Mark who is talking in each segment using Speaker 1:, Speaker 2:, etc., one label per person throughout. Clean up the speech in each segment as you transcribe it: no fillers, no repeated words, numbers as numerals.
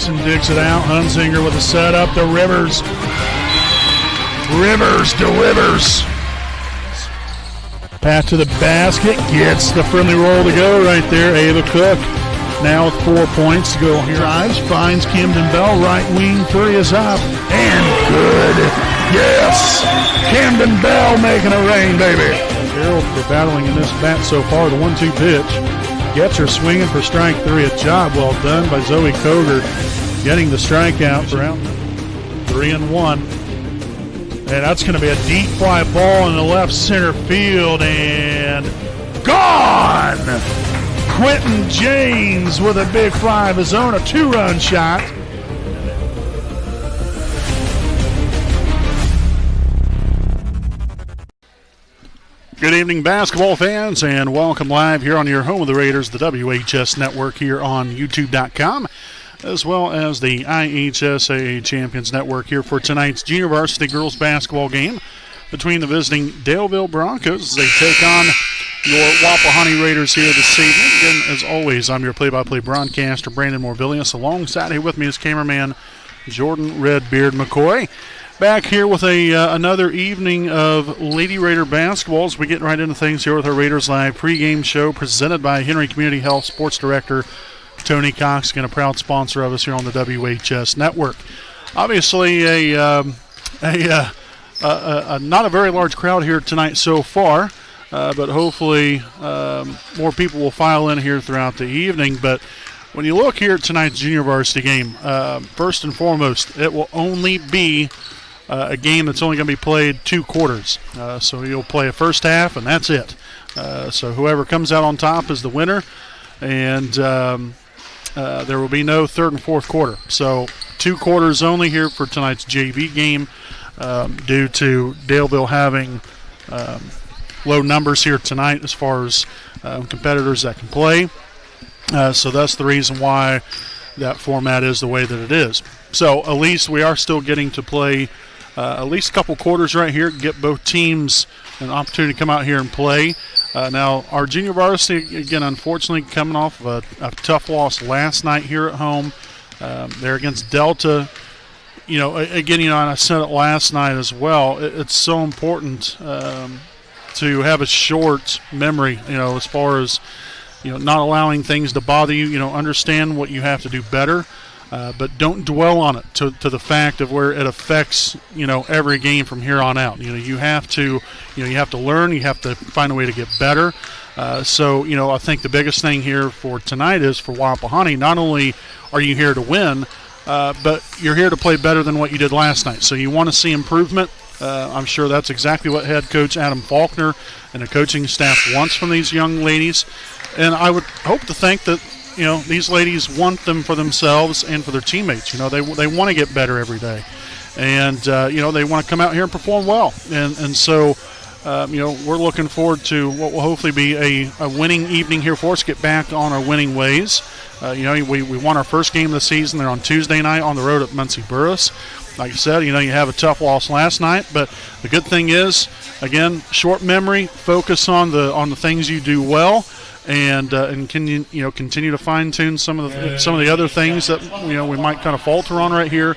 Speaker 1: Jackson digs it out. Hunzinger with a setup to Rivers. Rivers delivers. Pass to the basket. Gets the friendly roll to go right there. Ava Cook now with 4 points to go here. Drives, finds Camden Bell. Right wing three is up. And good. Yes. Camden Bell making a rain, baby. Harold for battling in this bat so far. The 1-2 pitch. Gets her swinging for strike three. A job well done by Zoe Koger getting the strikeout for out. 3-1. And that's going to be a deep fly ball in the left center field. And gone! Quentin James with a big fly of his own, a 2-run shot. Good evening, basketball fans, and welcome live here on your home of the Raiders, the WHS Network here on YouTube.com, as well as the IHSAA Champions Network here for tonight's junior varsity girls basketball game between the visiting Daleville Broncos as they take on your Wapahani Raiders here this evening. Again, as always, I'm your play-by-play broadcaster, Brandon Morvillius. Alongside here with me is cameraman Jordan Redbeard McCoy. Back here with another evening of Lady Raider basketball as we get right into things here with our Raiders Live pregame show presented by Henry Community Health Sports Director Tony Cox, again, a proud sponsor of us here on the WHS Network. Obviously, a not a very large crowd here tonight so far, but hopefully more people will file in here throughout the evening. But when you look here at tonight's junior varsity game, first and foremost, it will only be a game that's only going to be played 2 quarters. So you'll play a first half, and that's it. So whoever comes out on top is the winner, and there will be no third and fourth quarter. So 2 quarters only here for tonight's JV game due to Daleville having low numbers here tonight as far as competitors that can play. So that's the reason why that format is the way that it is. So at least we are still getting to play at least a couple quarters right here, get both teams an opportunity to come out here and play. Now, our junior varsity, again, unfortunately, coming off of a tough loss last night here at home. They're against Delta. You know, again, and I said it last night as well, it's so important to have a short memory, as far as, not allowing things to bother you, understand what you have to do better. But don't dwell on it to the fact of where it affects, every game from here on out. You have to learn. You have to find a way to get better. So, I think the biggest thing here for tonight is for Wapahani, not only are you here to win, but you're here to play better than what you did last night. So you want to see improvement. I'm sure that's exactly what head coach Adam Faulkner and the coaching staff wants from these young ladies. And I would hope to think that, these ladies want them for themselves and for their teammates. They want to get better every day. And, they want to come out here and perform well. And so, we're looking forward to what will hopefully be a winning evening here for us, get back on our winning ways. We won our first game of the season. They're on Tuesday night on the road at Muncie Burris. Like I said, you have a tough loss last night, but the good thing is, again, short memory, focus on the things you do well. And continue to fine tune some of the other things that we might kind of falter on right here,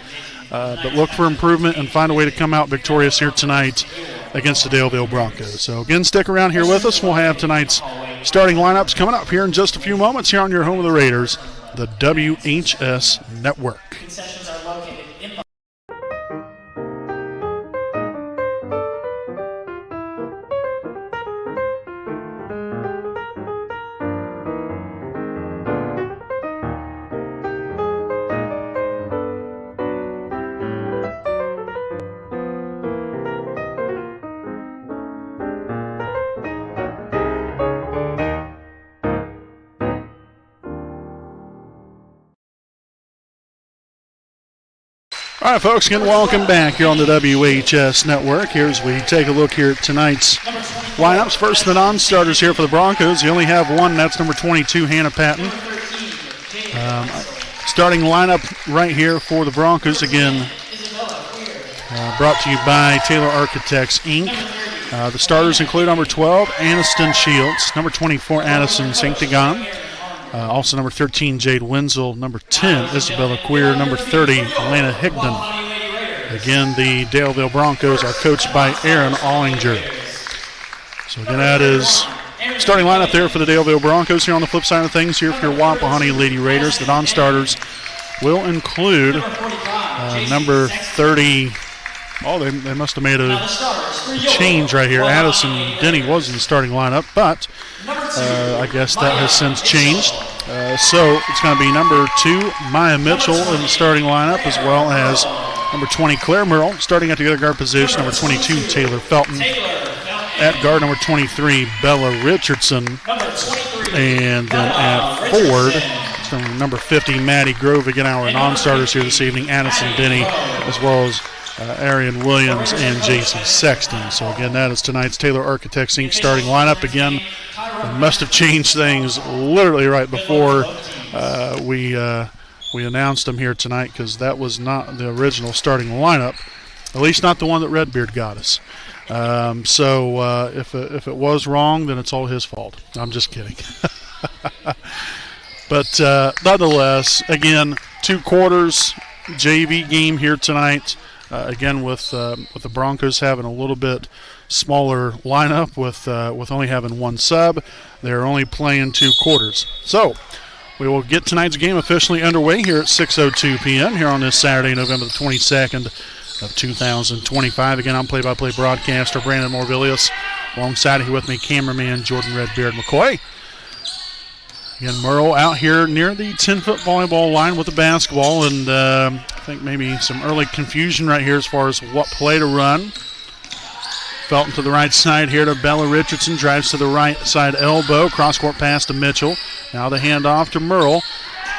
Speaker 1: but look for improvement and find a way to come out victorious here tonight against the Daleville Broncos. So again, stick around here with us. We'll have tonight's starting lineups coming up here in just a few moments here on your home of the Raiders, the WHS Network.
Speaker 2: Concessions are located in
Speaker 1: All right, folks, again, welcome back here on the WHS Network. Here's we take a look here at tonight's lineups. First, the non-starters here for the Broncos. You only have one, and that's number 22, Hannah Patton. Starting lineup right here for the Broncos, again, brought to you by Taylor Architects, Inc. The starters include number 12, Aniston Shields, number 24, Addison St. Degon, Also number 13, Jade Wenzel. Number 10, Isabella Queer. Number 30, Alana Higdon. Again, the Daleville Broncos are coached by Aaron Ollinger. So again, that is starting lineup there for the Daleville Broncos. Here on the flip side of things, here for your Wapahani Lady Raiders, the non-starters will include number 30. Oh, they must have made a change right here. Addison Denny was in the starting lineup, but I guess that has since changed. So it's going to be number 2, Maya Mitchell in the starting lineup, as well as number 20, Claire Merle, starting at the other guard position. Number 22, Taylor Felton. At guard, number 23, Bella Richardson. And then at forward, number 50, Maddie Grove. Again, our non-starters here this evening, Addison Denny, as well as Arian Williams and J.C. Sexton. So again, that is tonight's Taylor Architects Inc. starting lineup. Again, we must have changed things literally right before we announced them here tonight, because that was not the original starting lineup, at least not the one that Redbeard got us. So if it was wrong, then it's all his fault. I'm just kidding. But nonetheless, again, 2 quarters JV game here tonight. Again, with the Broncos having a little bit smaller lineup, with only having 1 sub, they're only playing 2 quarters. So we will get tonight's game officially underway here at 6:02 p.m. here on this Saturday, November the 22nd of 2025. Again, I'm play-by-play broadcaster Brandon Morvillius. Alongside here with me, cameraman Jordan Redbeard McCoy. Again, Merle out here near the 10-foot volleyball line with the basketball, and I think maybe some early confusion right here as far as what play to run. Felton to the right side here to Bella Richardson, drives to the right side elbow, cross-court pass to Mitchell. Now the handoff to Merle.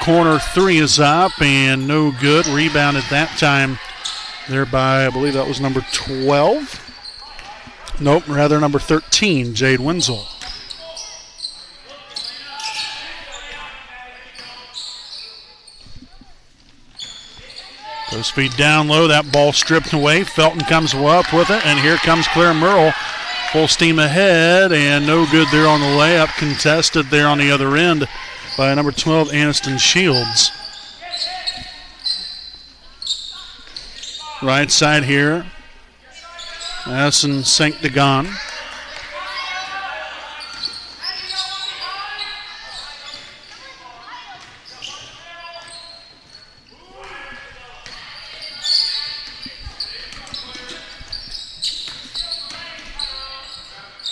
Speaker 1: Corner 3 is up and no good. Rebounded that time there by, I believe that was number 12. Nope, rather number 13, Jade Wenzel. Those feet down low, that ball stripped away. Felton comes up with it, and here comes Claire Merle. Full steam ahead, and no good there on the layup. Contested there on the other end by number 12, Aniston Shields. Right side here, Addison St. Degon.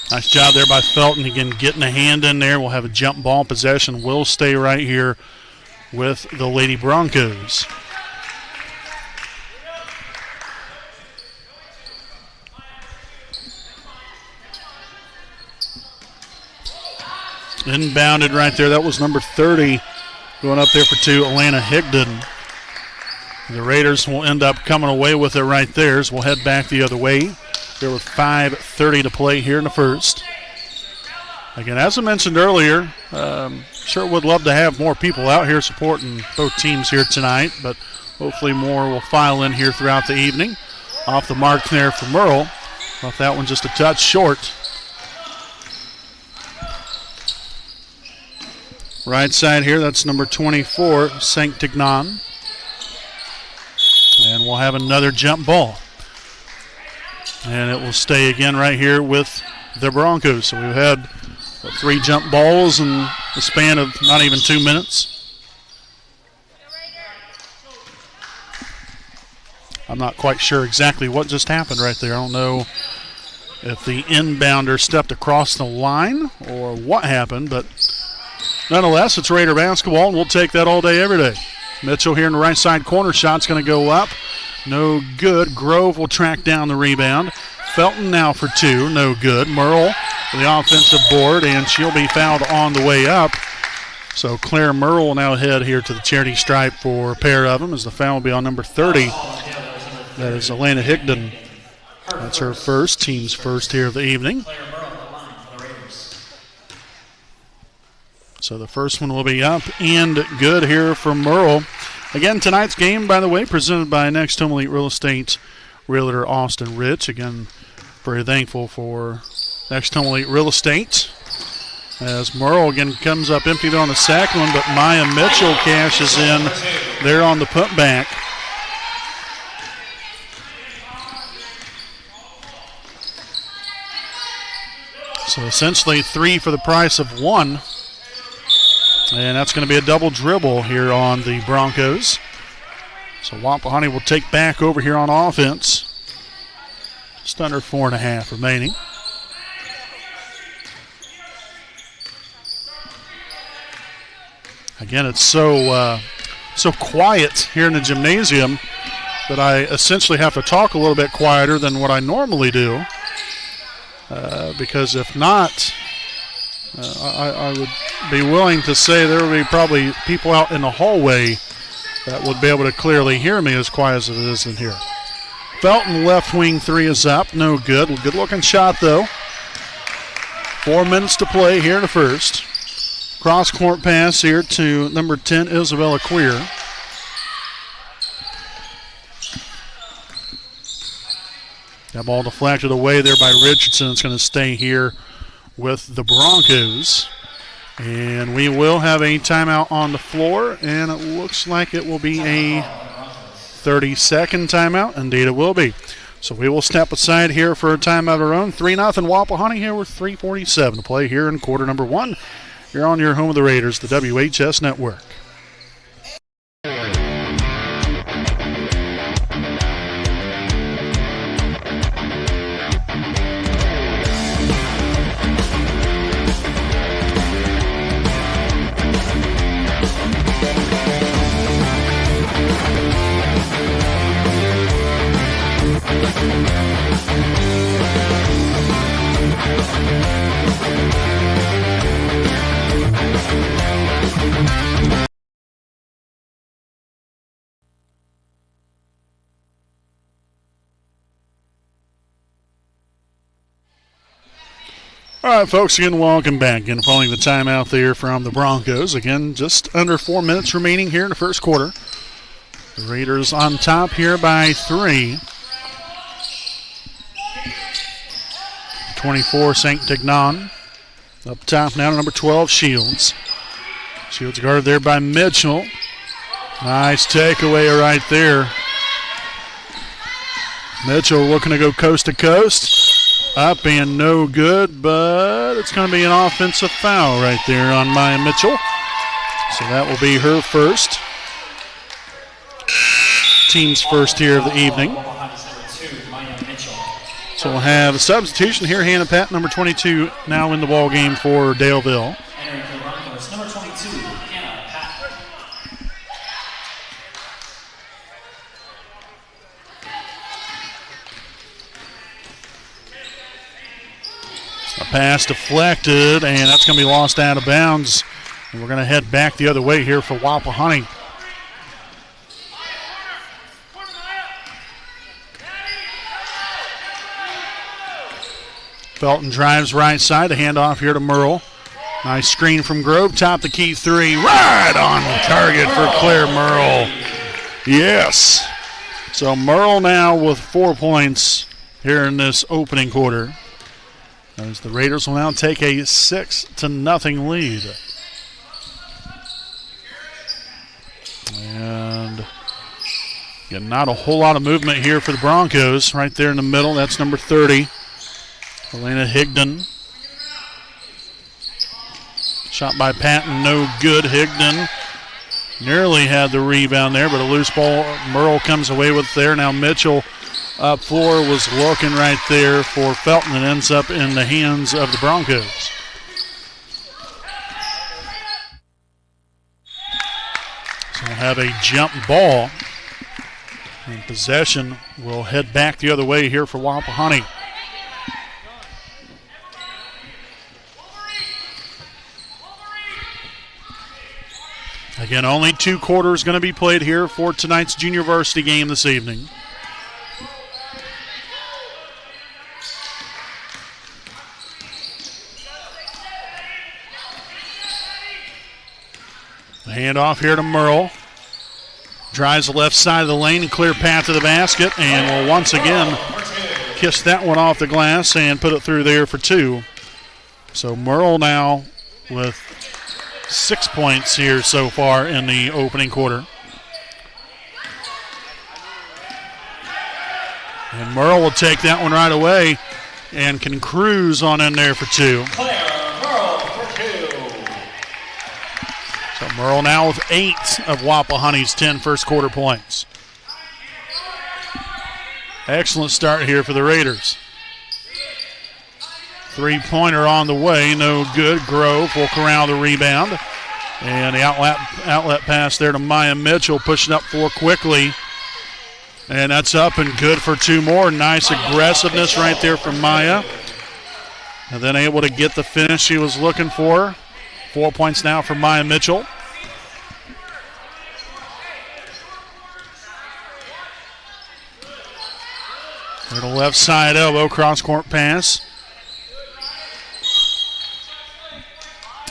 Speaker 1: Nice job there by Felton. Again, getting a hand in there. We'll have a jump ball possession. We'll stay right here with the Lady Broncos. Inbounded right there. That was number 30 going up there for 2, Alana Higdon. The Raiders will end up coming away with it right there. So we'll head back the other way. There with 5:30 to play here in the first. Again, as I mentioned earlier, sure would love to have more people out here supporting both teams here tonight, but hopefully more will file in here throughout the evening. Off the mark there for Merle. Left that one just a touch short. Right side here, that's number 24, St. Tignan. And we'll have another jump ball. And it will stay again right here with the Broncos. So we've had 3 jump balls in the span of not even 2 minutes. I'm not quite sure exactly what just happened right there. I don't know if the inbounder stepped across the line or what happened, but nonetheless, it's Raider basketball, and we'll take that all day, every day. Mitchell here in the right side corner. Shot's going to go up. No good. Grove will track down the rebound. Felton now for 2. No good. Merle for the offensive board, and she'll be fouled on the way up. So Claire Merle will now head here to the charity stripe for a pair of them, as the foul will be on number 30. That is Alana Higdon. That's her first, team's first here of the evening. So the first one will be up and good here from Merle. Again, tonight's game, by the way, presented by Next Home Elite Real Estate Realtor Austin Rich. Again, very thankful for Next Home Elite Real Estate. As Merle again comes up empty on the second one, but Maya Mitchell cashes in there on the putback. So essentially 3 for the price of 1. And that's going to be a double dribble here on the Broncos. So Wapahani will take back over here on offense. Just under 4.5 remaining. Again, it's so quiet here in the gymnasium that I essentially have to talk a little bit quieter than what I normally do. Because if not, I would be willing to say there would be probably people out in the hallway that would be able to clearly hear me as quiet as it is in here. Felton left wing 3 is up. No good. Good looking shot though. 4 minutes to play here in the first. Cross court pass here to number 10, Isabella Queer. That ball deflected away there by Richardson. It's going to stay here with the Broncos. And we will have a timeout on the floor, and it looks like it will be a 30-second timeout. Indeed it will be. So we will step aside here for a timeout of our own. 3-0 Wapahani here with 3:47 to play here in quarter number 1. You're on your home of the Raiders, the WHS Network. All right, folks, again, welcome back. Again, following the timeout there from the Broncos. Again, just under 4 minutes remaining here in the first quarter. The Raiders on top here by 3. 24, St. Dignan. Up top now to number 12, Shields. Shields guarded there by Mitchell. Nice takeaway right there. Mitchell looking to go coast to coast. Up and no good, but it's going to be an offensive foul right there on Maya Mitchell. So that will be her first. Team's first here of the evening. So we'll have a substitution here. Hannah Pat, number 22, now in the ball game for Daleville.
Speaker 2: Number 22, Hannah Pat.
Speaker 1: A pass deflected, and that's going to be lost out of bounds. And we're going to head back the other way here for Wapahani. Felton drives right side, a handoff here to Merle. Nice screen from Grove, top the key 3, right on target for Claire Merle. Yes. So Merle now with 4 points here in this opening quarter, as the Raiders will now take a 6-0 lead. And again, not a whole lot of movement here for the Broncos. Right there in the middle, that's number 30, Elena Higdon. Shot by Patton, no good. Higdon nearly had the rebound there, but a loose ball. Merle comes away with there. Now Mitchell up floor was looking right there for Felton and ends up in the hands of the Broncos. So we'll have a jump ball, and possession will head back the other way here for Wapahani. Again, only 2 quarters going to be played here for tonight's junior varsity game this evening. The handoff here to Merle. Drives the left side of the lane and clear path to the basket, and will once again kiss that one off the glass and put it through there for 2. So Merle now with 6 points here so far in the opening quarter. And Merle will take that one right away and can cruise on in there for 2.
Speaker 2: Merle for 2.
Speaker 1: So Merle now with 8 of Wapahani's 10 first quarter points. Excellent start here for the Raiders. 3-pointer on the way, no good. Grove will corral the rebound. And the outlet pass there to Maya Mitchell, pushing up 4 quickly. And that's up and good for 2 more. Nice aggressiveness right there from Maya. And then able to get the finish she was looking for. 4 points now for Maya Mitchell. To the left side elbow, cross-court pass.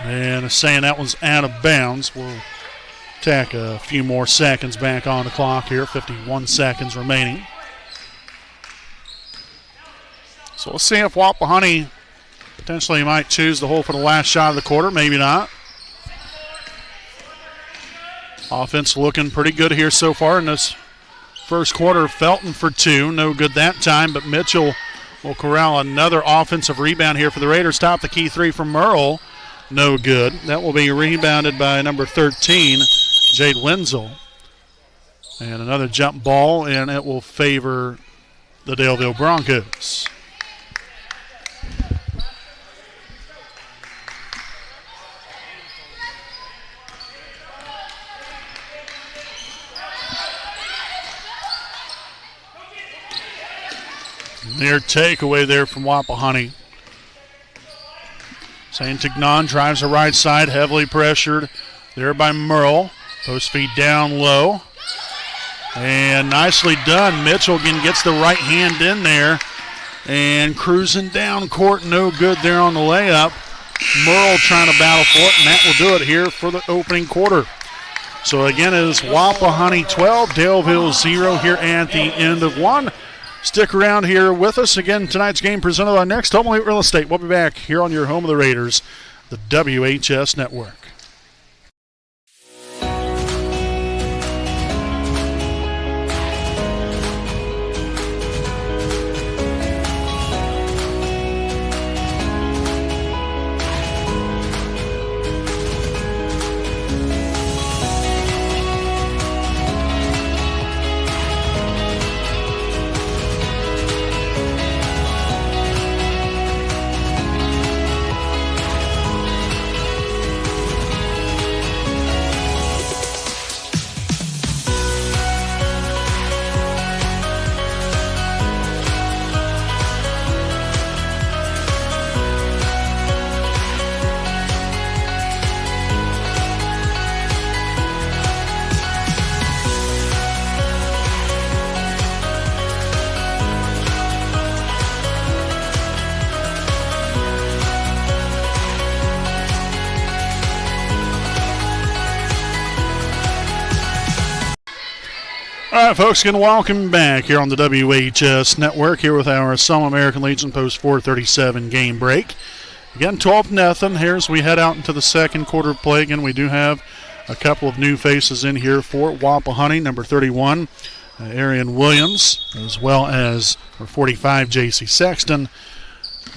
Speaker 1: And saying that one's out of bounds. We'll tack a few more seconds back on the clock here. 51 seconds remaining. So we'll see if Wapahani potentially might choose to hold for the last shot of the quarter. Maybe not. Offense looking pretty good here so far in this first quarter. Felton for 2. No good that time, but Mitchell will corral another offensive rebound here for the Raiders. Top the key 3 from Merle. No good. That will be rebounded by number 13, Jade Wenzel. And another jump ball, and it will favor the Daleville Broncos. Near takeaway there from Wapahani. St. Ignan drives the right side, heavily pressured there by Merle. Post feed down low. And nicely done. Mitchell again gets the right hand in there. And cruising down court, no good there on the layup. Merle trying to battle for it, and that will do it here for the opening quarter. So again, it is Wapahani 12, Daleville 0 here at the end of 1. Stick around here with us. Again, tonight's game presented by Next Home Elite Real Estate. We'll be back here on your home of the Raiders, the WHS Network. All right, folks, again, welcome back here on the WHS Network, here with our Some American Legion Post 437 game break. Again, 12-0 here as we head out into the second quarter of play. Again, we do have a couple of new faces in here for Wapahani. Number 31, Arian Williams, as well as number 45, J.C. Sexton,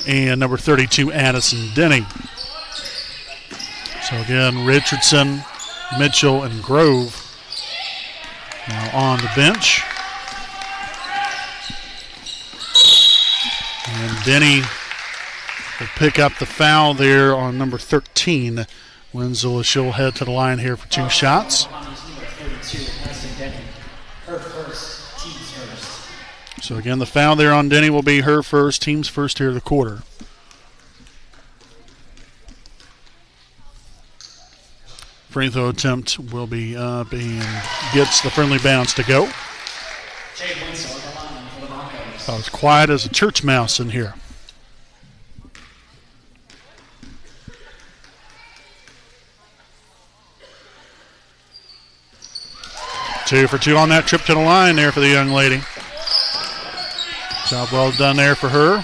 Speaker 1: and number 32, Addison Denny. So again, Richardson, Mitchell, and Grove now on the bench. And Denny will pick up the foul there on number 13. Wenzel, she'll head to the line here for 2 shots. So again, the foul there on Denny will be her first, team's first here of the quarter. Free throw attempt will be up and gets the friendly bounce to go. About as quiet as a church mouse in here. Two for two on that trip to the line there for the young lady. Job well done there for her.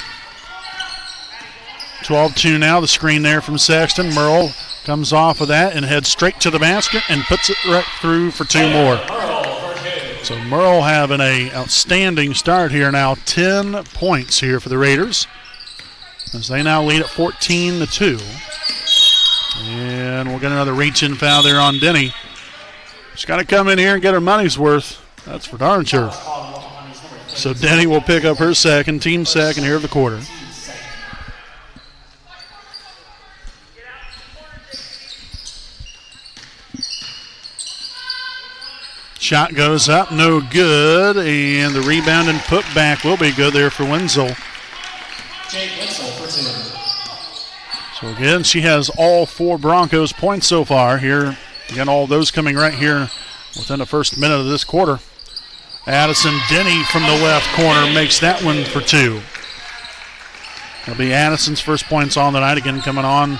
Speaker 1: 12-2 now, the screen there from Sexton. Merle Comes off of that and heads straight to the basket and puts it right through for 2 more. So Merle having an outstanding start here now. 10 points here for the Raiders, as they now lead at 14-2. And we'll get another reach-in foul there on Denny. She's got to come in here and get her money's worth. That's for darn sure. So Denny will pick up her second, team second here of the quarter. Shot goes up, no good, and the rebound and put back will be good there for Wenzel. So again, she has all 4 Broncos points so far here. Again, all those coming right here within the first minute of this quarter. Addison Denny from the left corner makes that one for 2. It'll be Addison's first points on the night again coming on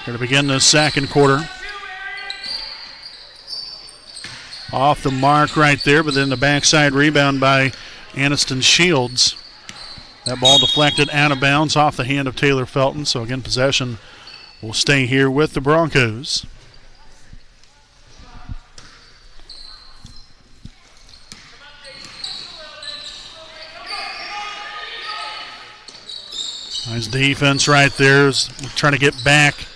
Speaker 1: here to begin the second quarter. Off the mark right there, but then the backside rebound by Aniston Shields. That ball deflected out of bounds off the hand of Taylor Felton. So again, possession will stay here with the Broncos. Nice defense right there. Is trying to get back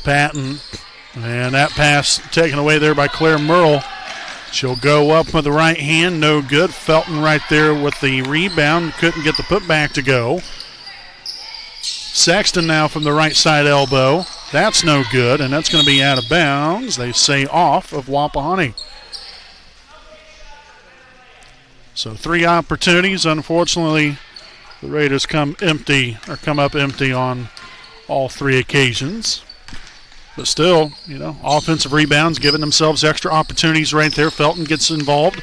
Speaker 1: Patton. And that pass taken away there by Claire Merle. She'll go up with the right hand, no good. Felton right there with the rebound, couldn't get the putback to go. Sexton now from the right side elbow. That's no good, and that's going to be out of bounds. They say off of Wapahani. So 3 opportunities. Unfortunately, the Raiders come up empty on all 3 occasions. But still, offensive rebounds, giving themselves extra opportunities right there. Felton gets involved.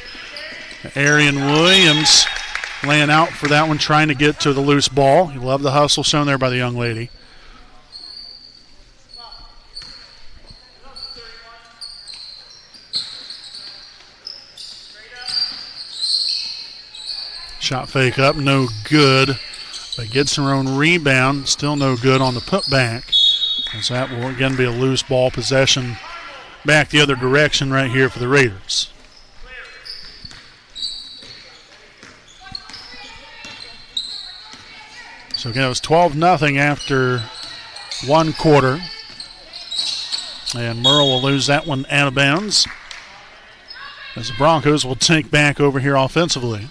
Speaker 1: Arian Williams laying out for that one, trying to get to the loose ball. You love the hustle shown there by the young lady. Shot fake up, no good. But gets her own rebound, still no good on the putback. As that will again be a loose ball possession back the other direction right here for the Raiders. So again, it was 12-0 after 1 quarter. And Merle will lose that one out of bounds, as the Broncos will take back over here offensively.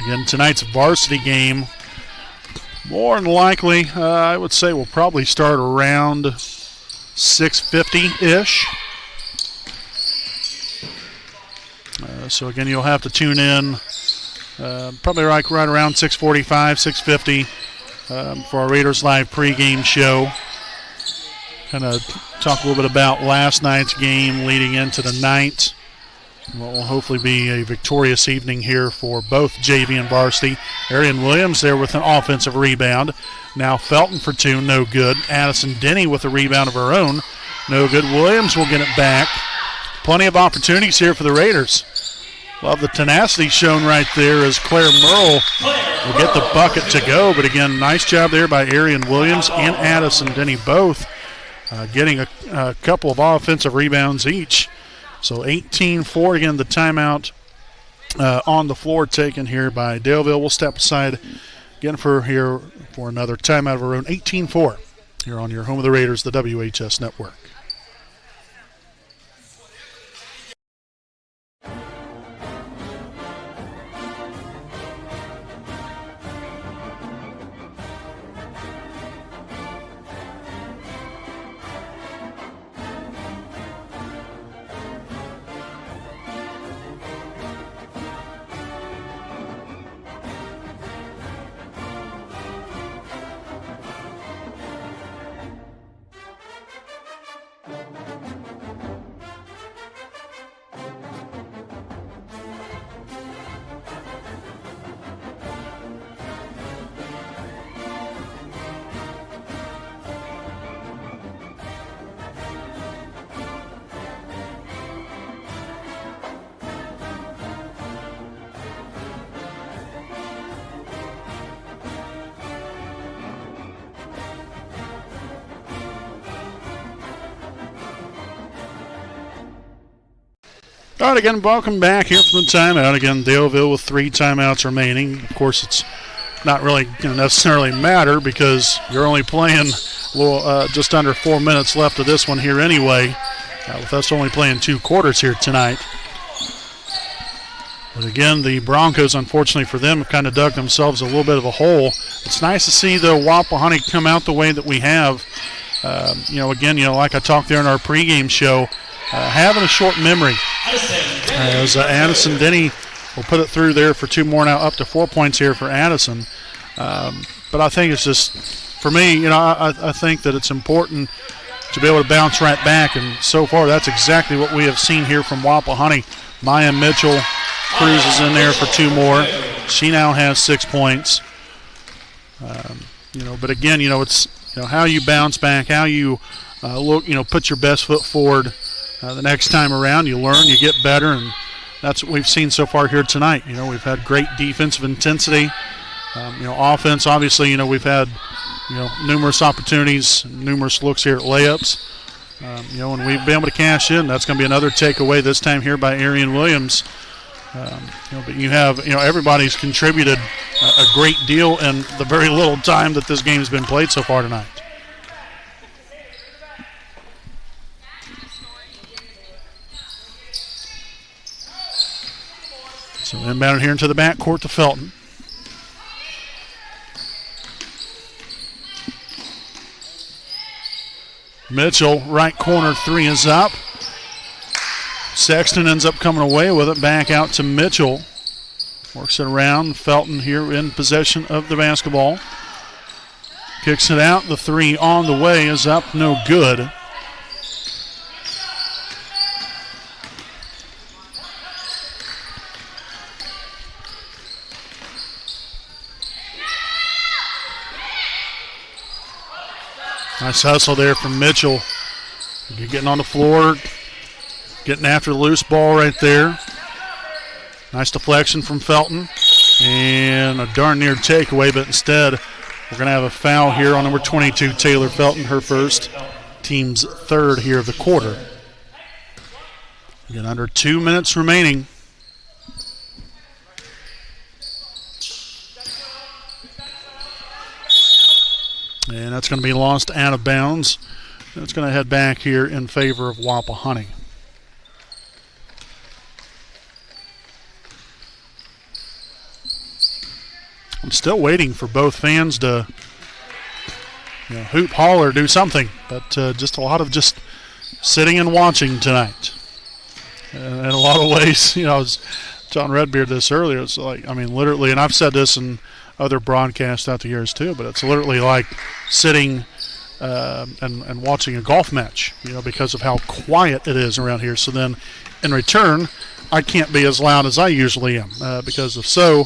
Speaker 1: Again, tonight's varsity game, more than likely, I would say we'll probably start around 6:50-ish. So again, you'll have to tune in probably right around 6:45, 6:50 for our Raiders Live pregame show. Kind of talk a little bit about last night's game leading into the night. What will hopefully be a victorious evening here for both JV and varsity. Arian Williams there with an offensive rebound. Now Felton for 2, no good. Addison Denny with a rebound of her own, no good. Williams will get it back. Plenty of opportunities here for the Raiders. Love the tenacity shown right there as Claire Merle will get the bucket to go. But again, nice job there by Arian Williams and Addison Denny, both getting a couple of offensive rebounds each. So 18-4, again, the timeout on the floor taken here by Daleville. We'll step aside again for another timeout of our own. 18-4 here on your home of the Raiders, the WHS Network. All right, again, welcome back here from the timeout. Again, Daleville with 3 timeouts remaining. Of course, it's not really going to necessarily matter because you're only playing just under 4 minutes left of this one here anyway, with us only playing 2 quarters here tonight. But again, the Broncos, unfortunately for them, have kind of dug themselves a little bit of a hole. It's nice to see the Wapahani come out the way that we have. Again, like I talked there in our pregame show, having a short memory. As Addison Denny will put it through there for 2 more now, up to 4 points here for Addison. But I think it's just, for me, I think that it's important to be able to bounce right back. And so far, that's exactly what we have seen here from Wapahani. Maya Mitchell cruises in there for 2 more. She now has 6 points. But again, it's how you bounce back, how you put your best foot forward. The next time around, you learn, you get better, and that's what we've seen so far here tonight. We've had great defensive intensity. Offense, obviously, we've had, numerous opportunities, numerous looks here at layups. And we've been able to cash in. That's going to be another takeaway this time here by Arian Williams. But you have, everybody's contributed a great deal in the very little time that this game has been played so far tonight. So inbound here into the backcourt to Felton. Mitchell, right corner 3 is up. Sexton ends up coming away with it. Back out to Mitchell. Works it around. Felton here in possession of the basketball. Kicks it out. The 3 on the way is up. No good. Nice hustle there from Mitchell. You're getting on the floor, getting after the loose ball right there. Nice deflection from Felton. And a darn near takeaway, but instead we're going to have a foul here on number 22, Taylor Felton, her first, team's 3rd here of the quarter. Again, under 2 minutes remaining. And that's going to be lost out of bounds. It's going to head back here in favor of Wapahani. I'm still waiting for both fans to hoop, holler, do something. But just a lot of just sitting and watching tonight. In a lot of ways, I was telling Redbeard this earlier. It's like, literally, and I've said this in other broadcasts throughout the years too, but it's literally like sitting and watching a golf match, because of how quiet it is around here. So then in return, I can't be as loud as I usually am, because if so,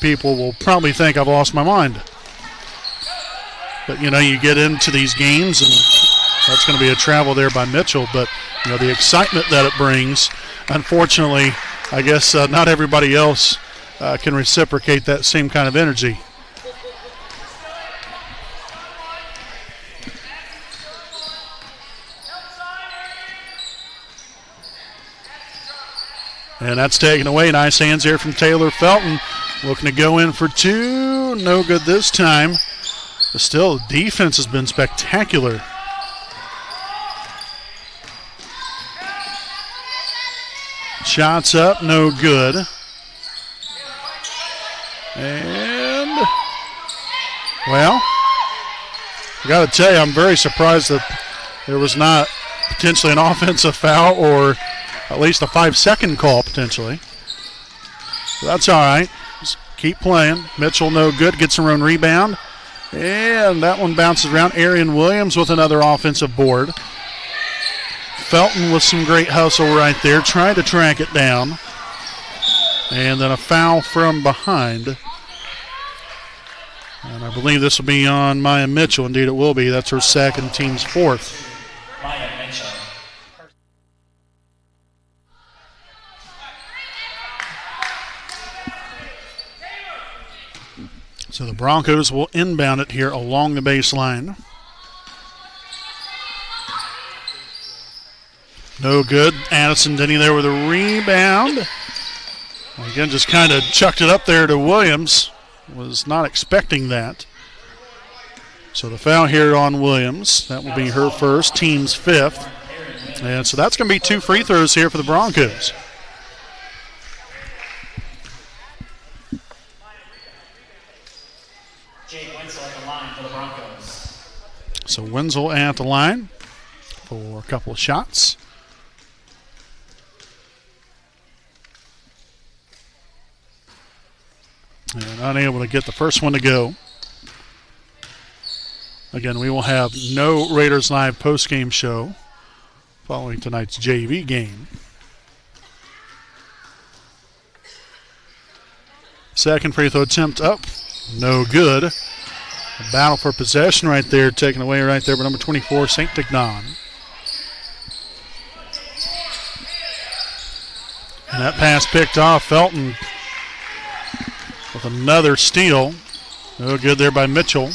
Speaker 1: people will probably think I've lost my mind. But you get into these games, and that's going to be a travel there by Mitchell, but the excitement that it brings, unfortunately, I guess not everybody else can reciprocate that same kind of energy. And that's taken away. Nice hands here from Taylor Felton. Looking to go in for 2. No good this time. But still, the defense has been spectacular. Shots up, no good. And, well, I got to tell you, I'm very surprised that there was not potentially an offensive foul or at least a 5-second call potentially. But that's all right. Just keep playing. Mitchell, no good, gets her own rebound. And that one bounces around. Arian Williams with another offensive board. Felton with some great hustle right there, trying to track it down. And then a foul from behind. And I believe this will be on Maya Mitchell. Indeed it will be. That's her 2nd, team's 4th.
Speaker 2: Maya Mitchell.
Speaker 1: So the Broncos will inbound it here along the baseline. No good. Addison Denny there with a rebound. Again, just kind of chucked it up there to Williams. Was not expecting that. So the foul here on Williams. That will be her first, team's fifth. And so that's going to be 2 free throws here for the Broncos. So Wenzel at the line for a couple of shots. And unable to get the first one to go. Again, we will have no Raiders Live postgame show following tonight's JV game. Second free throw attempt up. No good. A battle for possession right there, taken away right there by number 24, St. Dignan. And that pass picked off. Felton with another steal. No good there by Mitchell.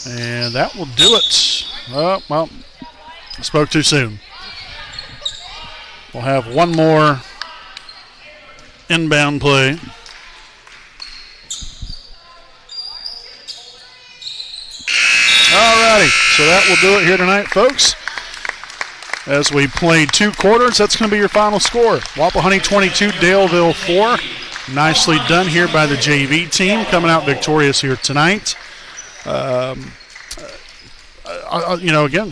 Speaker 1: And that will do it. Oh, well, I spoke too soon. We'll have one more inbound play. Alrighty, so that will do it here tonight, folks. As we played 2 quarters, that's going to be your final score. Wapahani 22, Daleville 4. Nicely done here by the JV team, coming out victorious here tonight. Again,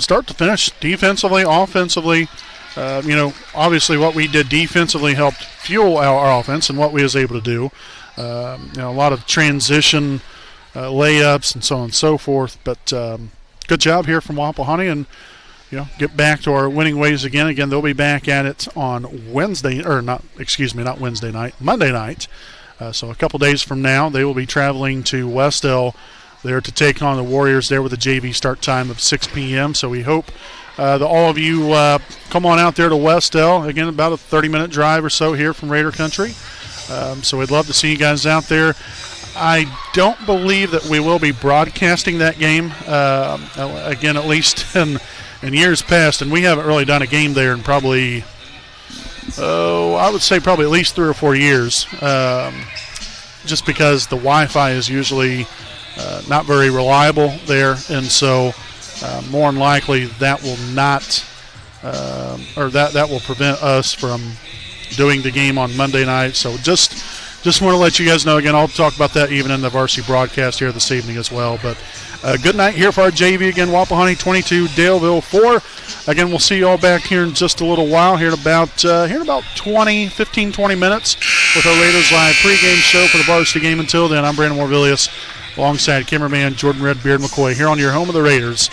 Speaker 1: start to finish, defensively, offensively. Obviously what we did defensively helped fuel our offense and what we was able to do. A lot of transition layups and so on and so forth. But good job here from Wapahani, and get back to our winning ways again. Again, they'll be back at it on Monday night. So a couple days from now, they will be traveling to Westell there to take on the Warriors there with a JV start time of 6 p.m. So we hope that all of you come on out there to Westell. Again, about a 30-minute drive or so here from Raider Country. So we'd love to see you guys out there. I don't believe that we will be broadcasting that game, again, at least in years past. And we haven't really done a game there in probably, I would say probably at least 3 or 4 years, just because the Wi-Fi is usually not very reliable there. And so more than likely that will not, that will prevent us from doing the game on Monday night. So just want to let you guys know, again, I'll talk about that even in the varsity broadcast here this evening as well. But good night here for our JV again, Wapahani 22, Daleville 4. Again, we'll see you all back here in just a little while, here in about 15-20 minutes with our Raiders Live pregame show for the varsity game. Until then, I'm Brandon Morvillius alongside cameraman Jordan Redbeard McCoy here on your home of the Raiders.